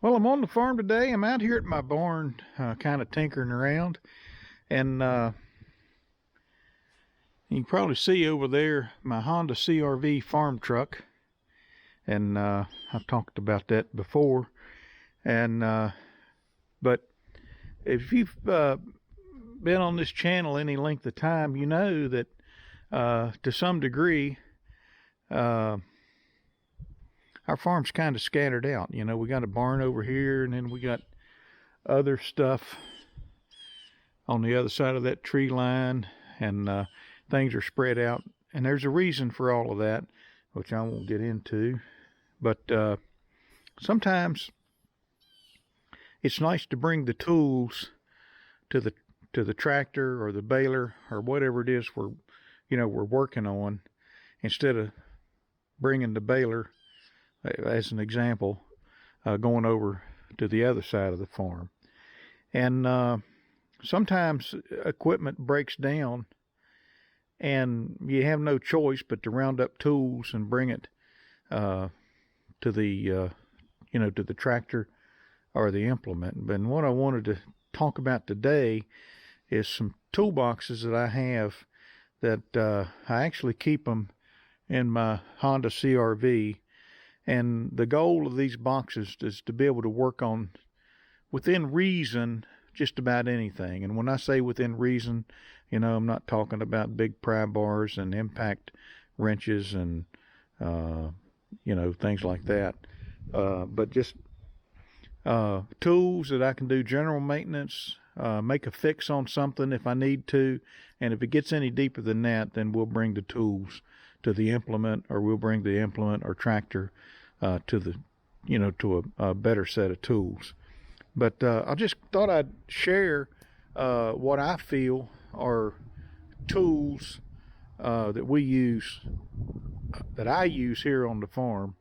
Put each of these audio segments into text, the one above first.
Well, I'm on the farm today. I'm out here at my barn, kind of tinkering around, and you can probably see over there my Honda CRV farm truck, and I've talked about that before. And but if you've been on this channel any length of time, you know that to some degree, uh, our farm's kind of scattered out. You know, we got a barn over here, and then we got other stuff on the other side of that tree line, and things are spread out. And there's a reason for all of that, which I won't get into. But sometimes it's nice to bring the tools to the tractor or the baler or whatever it is we're working on, instead of bringing the baler, as an example, going over to the other side of the farm. And sometimes equipment breaks down, and you have no choice but to round up tools and bring it to the to the tractor or the implement. And what I wanted to talk about today is some toolboxes that I have that I actually keep them in my Honda CRV. And the goal of these boxes is to be able to work on, within reason, just about anything. And when I say within reason, I'm not talking about big pry bars and impact wrenches and things like that, but just tools that I can do general maintenance, make a fix on something if I need to. And if it gets any deeper than that, then we'll bring the tools to the implement, or we'll bring the implement or tractor to the to a better set of tools. But I just thought I'd share what I feel are tools that we use, that I use here on the farm,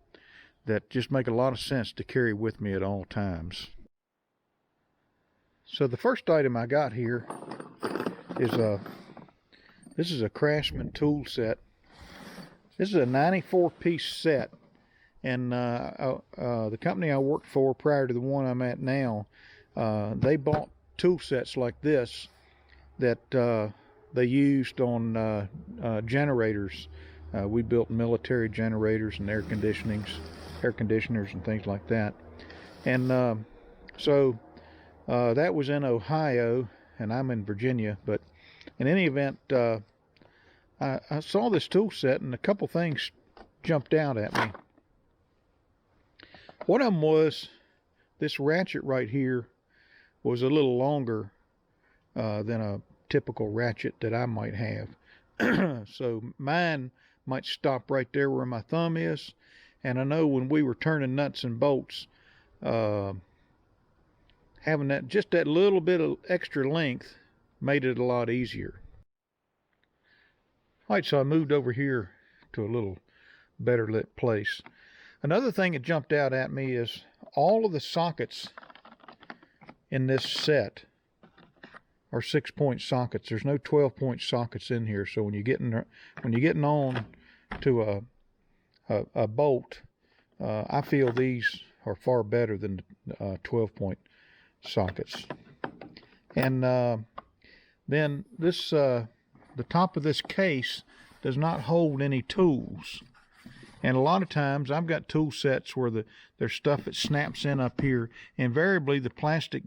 that just make a lot of sense to carry with me at all times. So the first item I got here is this is a Craftsman tool set. This is a 94-piece set. And the company I worked for prior to the one I'm at now, they bought tool sets like this that they used on generators. We built military generators and air conditioners and things like that. And so that was in Ohio, and I'm in Virginia. But in any event, I saw this tool set, and a couple things jumped out at me. One of them was this ratchet right here was a little longer than a typical ratchet that I might have. So mine might stop right there where my thumb is. And I know when we were turning nuts and bolts, having that little bit of extra length made it a lot easier. All right, so I moved over here to a little better lit place. Another thing that jumped out at me is all of the sockets in this set are 6-point sockets. There's no 12-point sockets in here. So when you're getting on to a bolt, I feel these are far better than 12-point sockets. And then this the top of this case does not hold any tools. And a lot of times I've got tool sets where there's stuff that snaps in up here. Invariably the plastic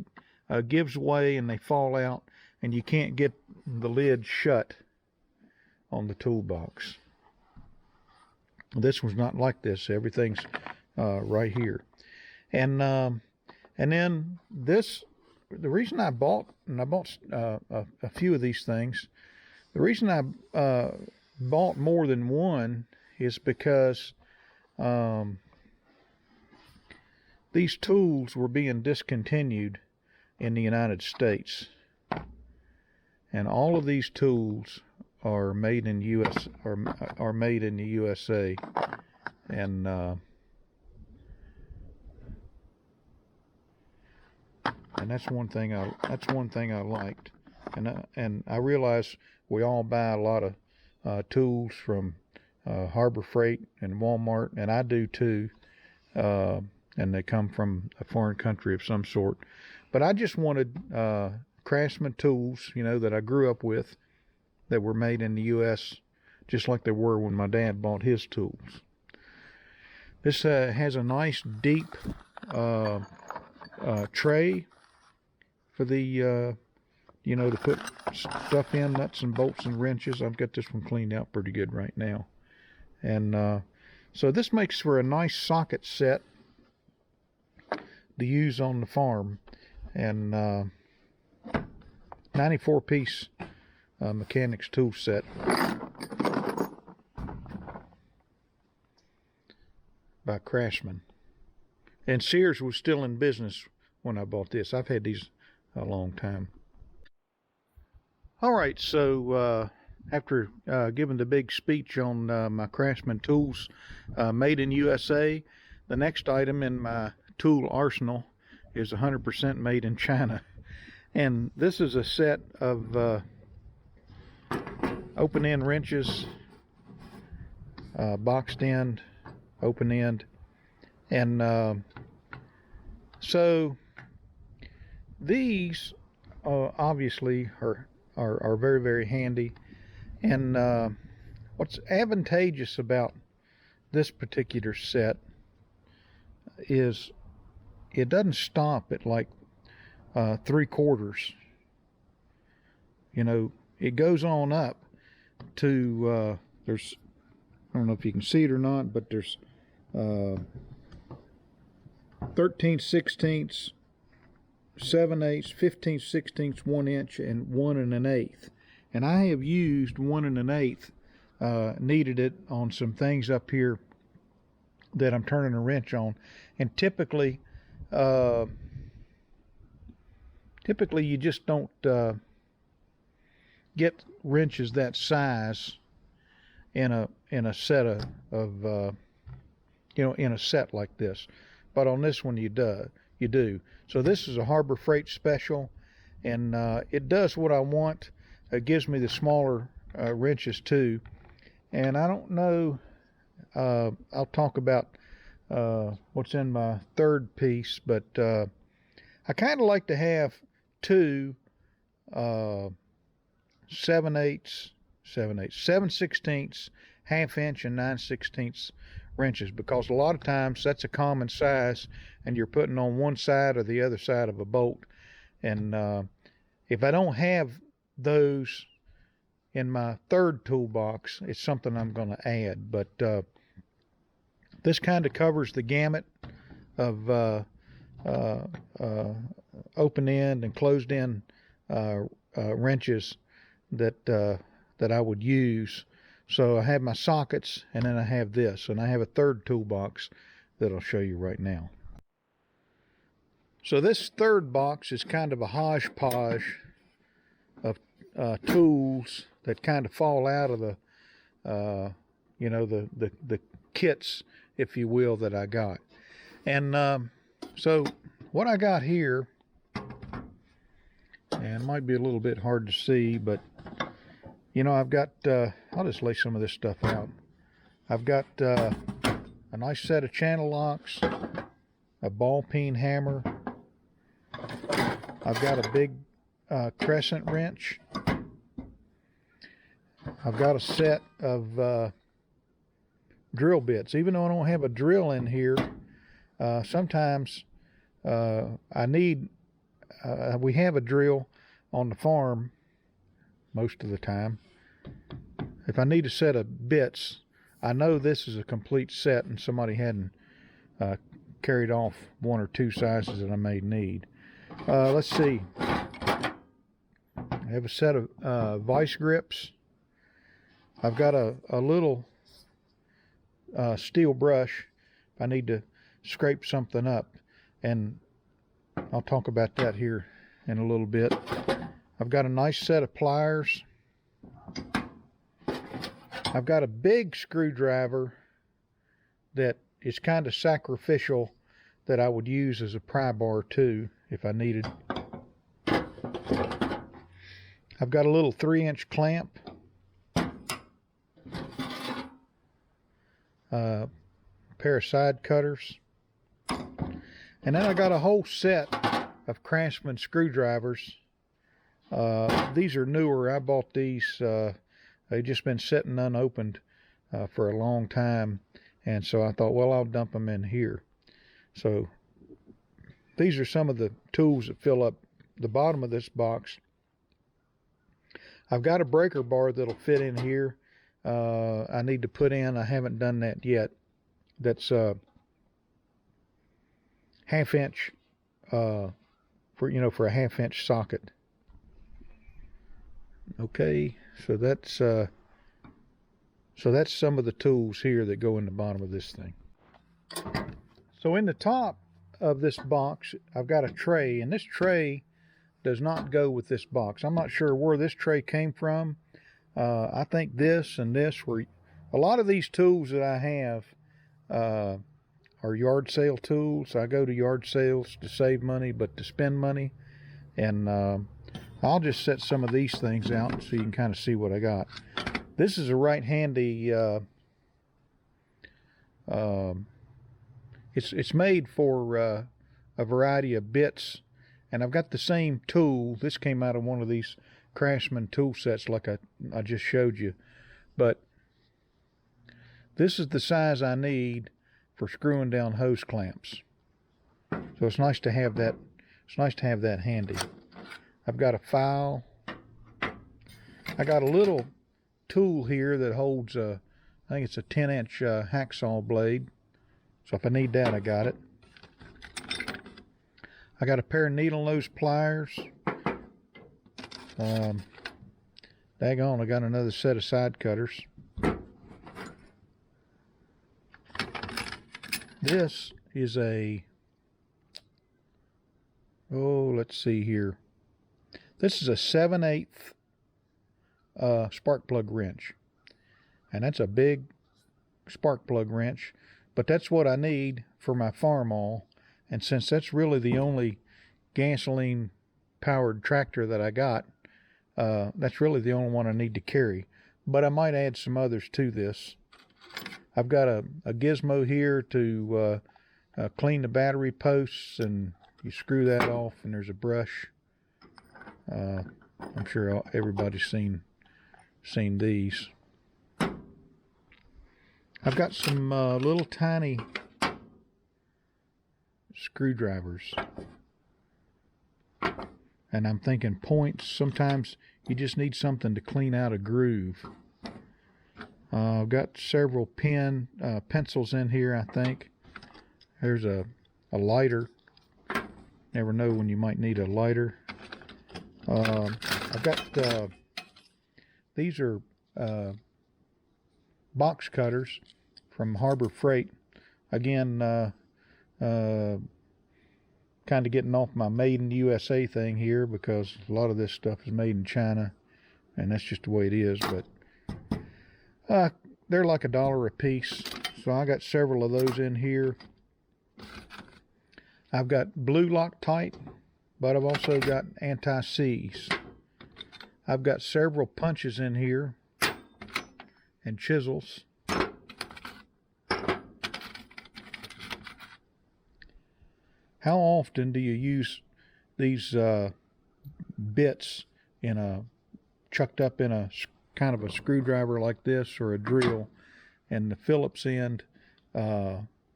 gives way and they fall out, and you can't get the lid shut on the toolbox. This one's not like this. Everything's right here. And then this, the reason I bought a few of these things, the reason I bought more than one is because these tools were being discontinued in the United States, and all of these tools are made in are made in the USA, and that's one thing I liked, and I realize we all buy a lot of tools from Harbor Freight and Walmart, and I do too. And and they come from a foreign country of some sort. But I just wanted Craftsman tools, you know, that I grew up with, that were made in the U.S., just like they were when my dad bought his tools. This has a nice deep tray for the, you know, to put stuff in, nuts and bolts and wrenches. I've got this one cleaned out pretty good right now. And so this makes for a nice socket set to use on the farm. And 94-piece mechanics tool set by Craftsman. And Sears was still in business when I bought this. I've had these a long time. All right, so after giving the big speech on my Craftsman tools made in USA, the next item in my tool arsenal is 100% made in China. And this is a set of open end wrenches, boxed end, open end, and so these obviously are very, very handy. And what's advantageous about this particular set is it doesn't stop at like 3/4. You know, it goes on up to there's, I don't know if you can see it or not, but there's 13/16, 7/8, 15/16, 1 inch, and 1 1/8. And I have used 1 1/8, needed it on some things up here that I'm turning a wrench on. And typically you just don't get wrenches that size in a set of you know, in a set like this. But on this one you do. So this is a Harbor Freight special, and it does what I want. It gives me the smaller wrenches too. And I don't know, I'll talk about what's in my third piece, but I kind of like to have two 7/8, 7/16, ½ inch, and 9/16 wrenches, because a lot of times that's a common size and you're putting on one side or the other side of a bolt. And if I don't have those in my third toolbox, it's something I'm going to add. But this kind of covers the gamut of open end and closed end wrenches that I would use. So I have my sockets, and then I have this, and I have a third toolbox that I'll show you right now. So this third box is kind of a hodgepodge of tools that kind of fall out of the you know, the kits, if you will, that I got. And so what I got here, and it might be a little bit hard to see, but you know, I've got I'll just lay some of this stuff out. I've got a nice set of channel locks, a ball peen hammer. I've got a big crescent wrench. I've got a set of drill bits. Even though I don't have a drill in here, sometimes I need, we have a drill on the farm most of the time. If I need a set of bits, I know this is a complete set and somebody hadn't carried off one or two sizes that I may need. Let's see. I have a set of vice grips. I've got a little steel brush if I need to scrape something up, and I'll talk about that here in a little bit. I've got a nice set of pliers. I've got a big screwdriver that is kind of sacrificial, that I would use as a pry bar too if I needed. I've got a little 3-inch clamp, a pair of side cutters, And then I got a whole set of Craftsman screwdrivers. These are newer. I bought these. They've just been sitting unopened for a long time. And so I thought, well, I'll dump them in here. So these are some of the tools that fill up the bottom of this box. I've got a breaker bar that'll fit in here. I need to put in. I haven't done that yet. That's half-inch for a half-inch socket. Okay, so that's some of the tools here that go in the bottom of this thing. So in the top of this box, I've got a tray, and this tray does not go with this box. I'm not sure where this tray came from. I think this and this were, a lot of these tools that I have are yard sale tools. I go to yard sales to save money, but to spend money. And I'll just set some of these things out so you can kind of see what I got. This is a right handy, it's made for a variety of bits. And I've got the same tool. This came out of one of these Craftsman tool sets like I just showed you. But this is the size I need for screwing down hose clamps. So it's nice to have that. It's nice to have that handy. I've got a file. I got a little tool here that holds I think it's a 10-inch hacksaw blade. So if I need that, I got it. I got a pair of needle nose pliers. Daggone, I got another set of side cutters. This is a, let's see here. This is a 7/8 spark plug wrench. And that's a big spark plug wrench. But that's what I need for my Farmall. And since that's really the only gasoline powered tractor that I got, that's really the only one I need to carry. But I might add some others to this. I've got a gizmo here to clean the battery posts, and you screw that off, and there's a brush. I'm sure everybody's seen these. I've got some little tiny screwdrivers, and I'm thinking points. Sometimes you just need something to clean out a groove. I've got several pencils in here, I think. There's a lighter. Never know when you might need a lighter. I've got these are box cutters from Harbor Freight. Again, kind of getting off my made in the USA thing here, because a lot of this stuff is made in China, and that's just the way it is. But they're like $1 a piece, so I got several of those in here. I've got blue Loctite, but I've also got anti-seize. I've got several punches in here and chisels. How often do you use these bits chucked up in a kind of a screwdriver like this, or a drill, and the Phillips end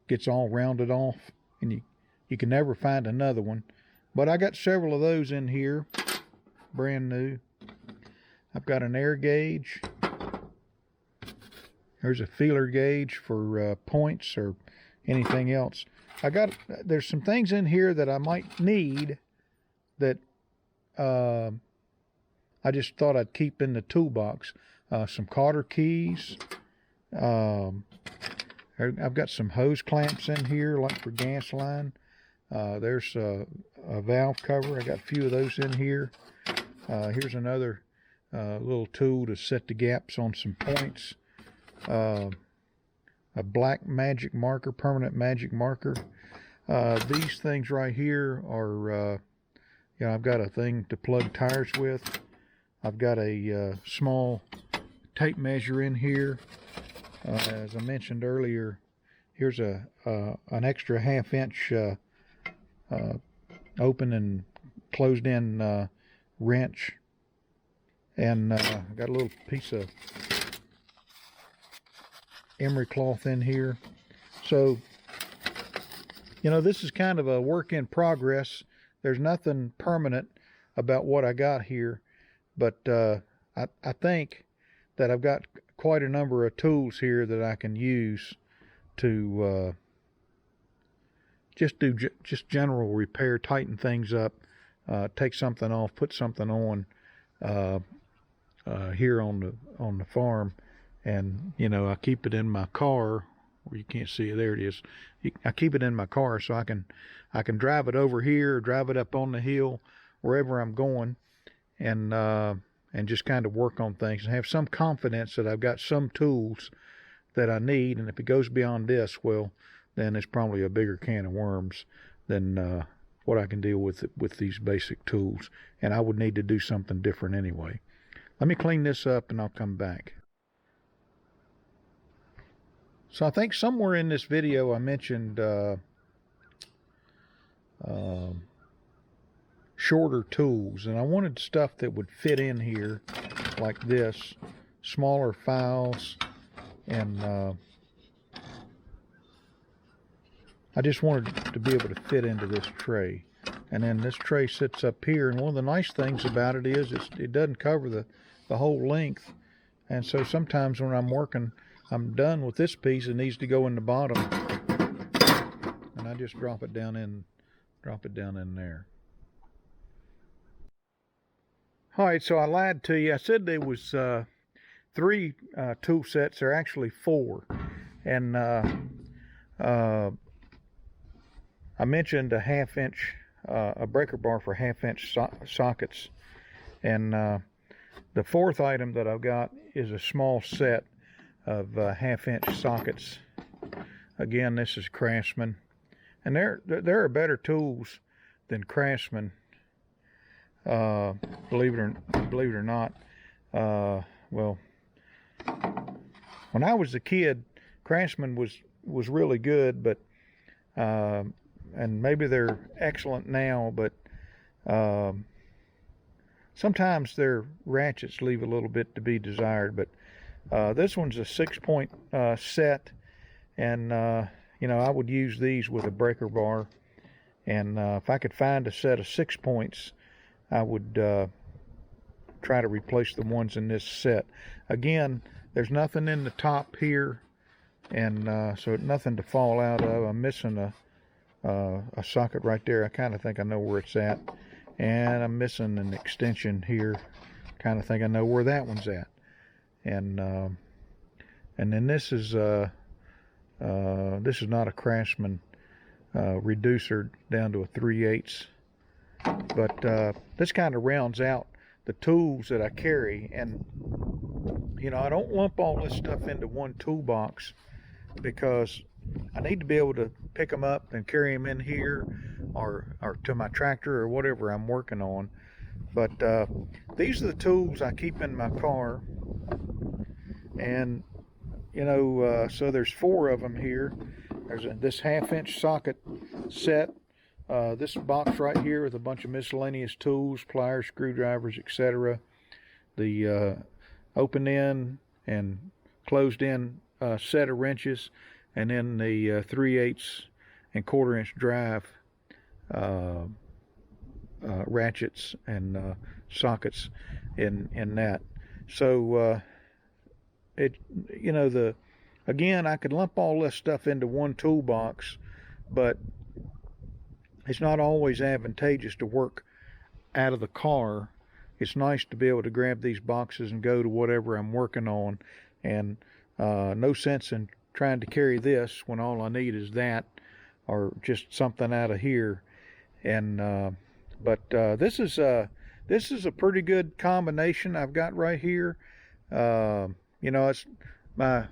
gets all rounded off, and you can never find another one? But I got several of those in here, brand new. I've got an air gauge. There's a feeler gauge for points or anything else. There's some things in here that I might need that I just thought I'd keep in the toolbox. Some cotter keys. I've got some hose clamps in here, like for gas line. There's a valve cover. I got a few of those in here. Here's another little tool to set the gaps on some points. A black magic marker, permanent magic marker. These things right here are, I've got a thing to plug tires with. I've got a small tape measure in here. As I mentioned earlier, here's an extra half-inch open and closed in wrench, and I got a little piece of emery cloth in here. So, you know, this is kind of a work in progress. There's nothing permanent about what I got here, but I think that I've got quite a number of tools here that I can use to just do just general repair, tighten things up, take something off, put something on here on the farm. And you know, I keep it in my car, where you can't see it. There it is. I keep it in my car so I can drive it over here, drive it up on the hill, wherever I'm going, and just kind of work on things and have some confidence that I've got some tools that I need. And if it goes beyond this, well, then it's probably a bigger can of worms than what I can deal with these basic tools. And I would need to do something different anyway. Let me clean this up and I'll come back. So I think somewhere in this video I mentioned shorter tools, and I wanted stuff that would fit in here like this, smaller files, and I just wanted to be able to fit into this tray. And then this tray sits up here, and one of the nice things about it is it doesn't cover the whole length, and so sometimes when I'm working, I'm done with this piece, it needs to go in the bottom, and I just drop it down in there. All right, so I lied to you. I said there was 3 tool sets. There are actually 4, and I mentioned a 1/2 inch, a breaker bar for 1/2 inch sockets, and the 4th item that I've got is a small set of 1/2 inch sockets. Again, this is Craftsman, and there are better tools than Craftsman, believe it or not. Well, when I was a kid, Craftsman was really good, but and maybe they're excellent now, but sometimes their ratchets leave a little bit to be desired. But this one's a 6-point set, and you know, I would use these with a breaker bar, and if I could find a set of 6 points, I would try to replace the ones in this set. Again, there's nothing in the top here, and so nothing to fall out of. I'm missing a socket right there. I kind of think I know where it's at, and I'm missing an extension here. Kind of think I know where that one's at. And then this is not a Craftsman reducer down to a 3/8, but this kind of rounds out the tools that I carry. And you know, I don't lump all this stuff into one toolbox because I need to be able to pick them up and carry them in here or to my tractor or whatever I'm working on. But these are the tools I keep in my car. And you know, so there's 4 of them here. There's this 1/2 inch socket set, this box right here with a bunch of miscellaneous tools, pliers, screwdrivers, etc. The open end and closed end set of wrenches, and then the 3/8 and 1/4 inch drive ratchets and sockets in that. So it, you know, again, I could lump all this stuff into one toolbox, but it's not always advantageous to work out of the car. It's nice to be able to grab these boxes and go to whatever I'm working on, and no sense in trying to carry this when all I need is that, or just something out of here. And but this is a pretty good combination I've got right here. You know, it's my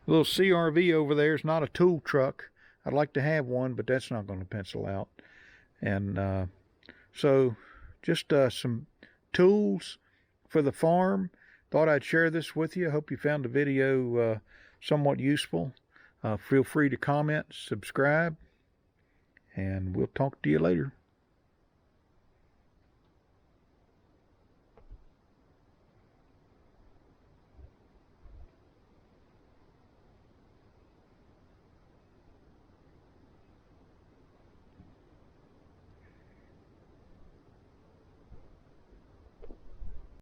little CRV over there is not a tool truck. I'd like to have one, but that's not going to pencil out. And so just some tools for the farm. Thought I'd share this with you. I hope you found the video somewhat useful. Feel free to comment, subscribe, and we'll talk to you later.